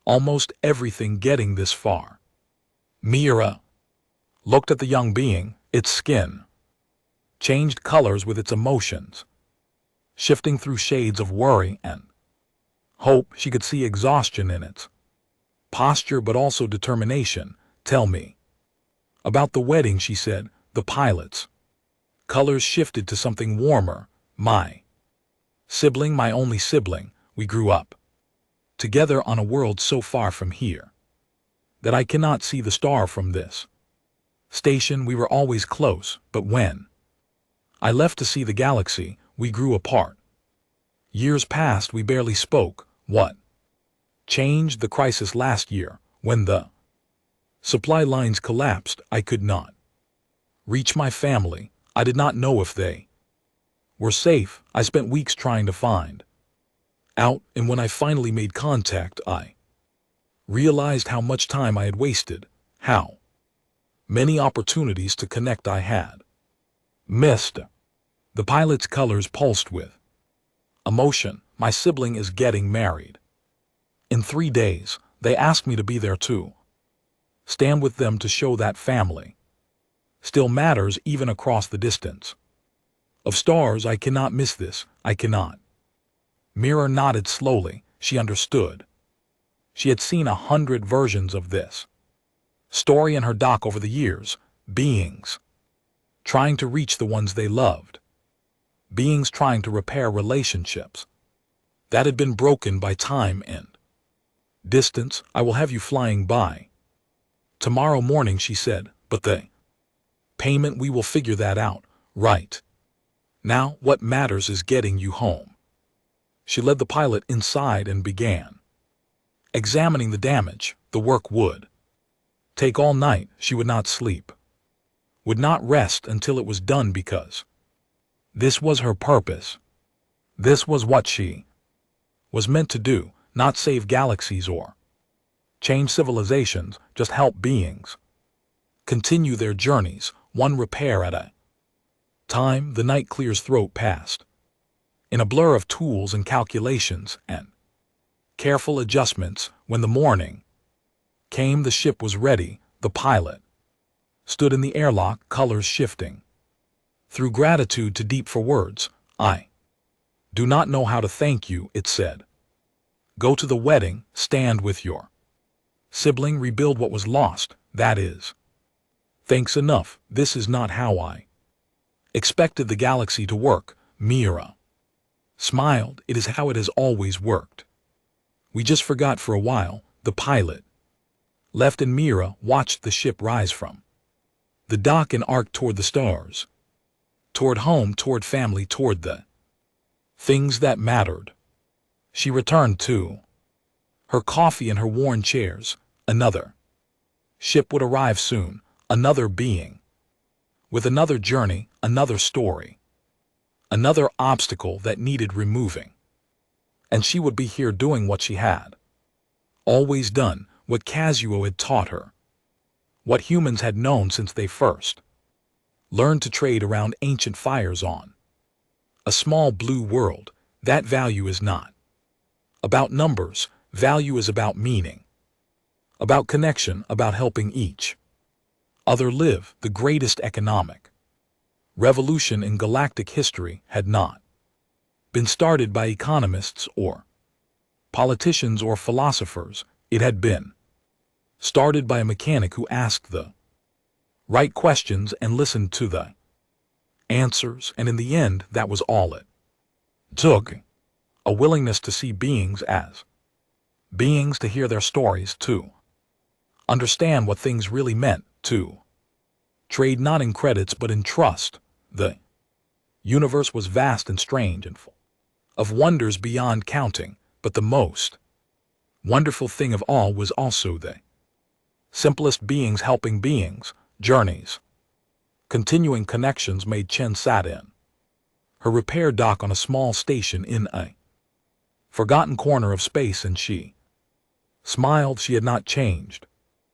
almost everything getting this far. Mira looked at the young being. Its skin changed colors with its emotions, shifting through shades of worry and hope. She could see exhaustion in its posture, but also determination. Tell me about the wedding, she said. The pilot's colors shifted to something warmer. My sibling, my only sibling. We grew up together on a world so far from here that I cannot see the star from this station. We were always close, but when I left to see the galaxy, we grew apart. Years passed, we barely spoke. What changed? The crisis last year, when the supply lines collapsed. I could not reach my family. I did not know if they were safe. I spent weeks trying to find out, and when I finally made contact, I realized how much time I had wasted, how many opportunities to connect I had missed. The pilot's colors pulsed with emotion. My sibling is getting married in 3 days. They asked me to be there too. Stand with them to show that family still matters, even across the distance of stars. I cannot miss this. I cannot. Mira nodded slowly. She understood. She had seen 100 versions of this story in her dock over the years. Beings trying to reach the ones they loved. Beings trying to repair relationships that had been broken by time and distance. I will have you flying by tomorrow morning, she said, but the payment, we will figure that out. Right now, what matters is getting you home. She led the pilot inside and began examining the damage. The work would take all night. She would not sleep, would not rest until it was done, because this was her purpose. This was what she was meant to do, not save galaxies or change civilizations, just help beings continue their journeys, one repair at a time. The night clear's throat passed in a blur of tools and calculations and careful adjustments. When the morning came, the ship was ready. The pilot stood in the airlock, colors shifting through gratitude too deep for words. "I do not know how to thank you," it said. "Go to the wedding, stand with your sibling, rebuild what was lost. That is thanks enough. This is not how I expected the galaxy to work." Mira smiled. "It is how it has always worked. We just forgot for a while." The pilot left and Mira watched the ship rise from the dock and arc toward the stars, toward home, toward family, toward the things that mattered. She returned to her coffee and her worn chairs. Another ship would arrive soon, another being with another journey, another story, another obstacle that needed removing. And she would be here doing what she had always done, what Kazuo had taught her, what humans had known since they first learned to trade around ancient fires on a small blue world. That value is not about numbers. Value is about meaning, about connection, about helping each other live. The greatest economic revolution in galactic history had not been started by economists or politicians or philosophers. It had been started by a mechanic who asked the right questions and listened to the answers, and in the end, that was all it took. A willingness to see beings as beings, to hear their stories, to understand what things really meant, to trade not in credits but in trust. The universe was vast and strange and full of wonders beyond counting, but the most wonderful thing of all was also the simplest beings helping beings, journeys, continuing connections made. Chen sat in her repair dock on a small station in a forgotten corner of space, and she smiled. She had not changed.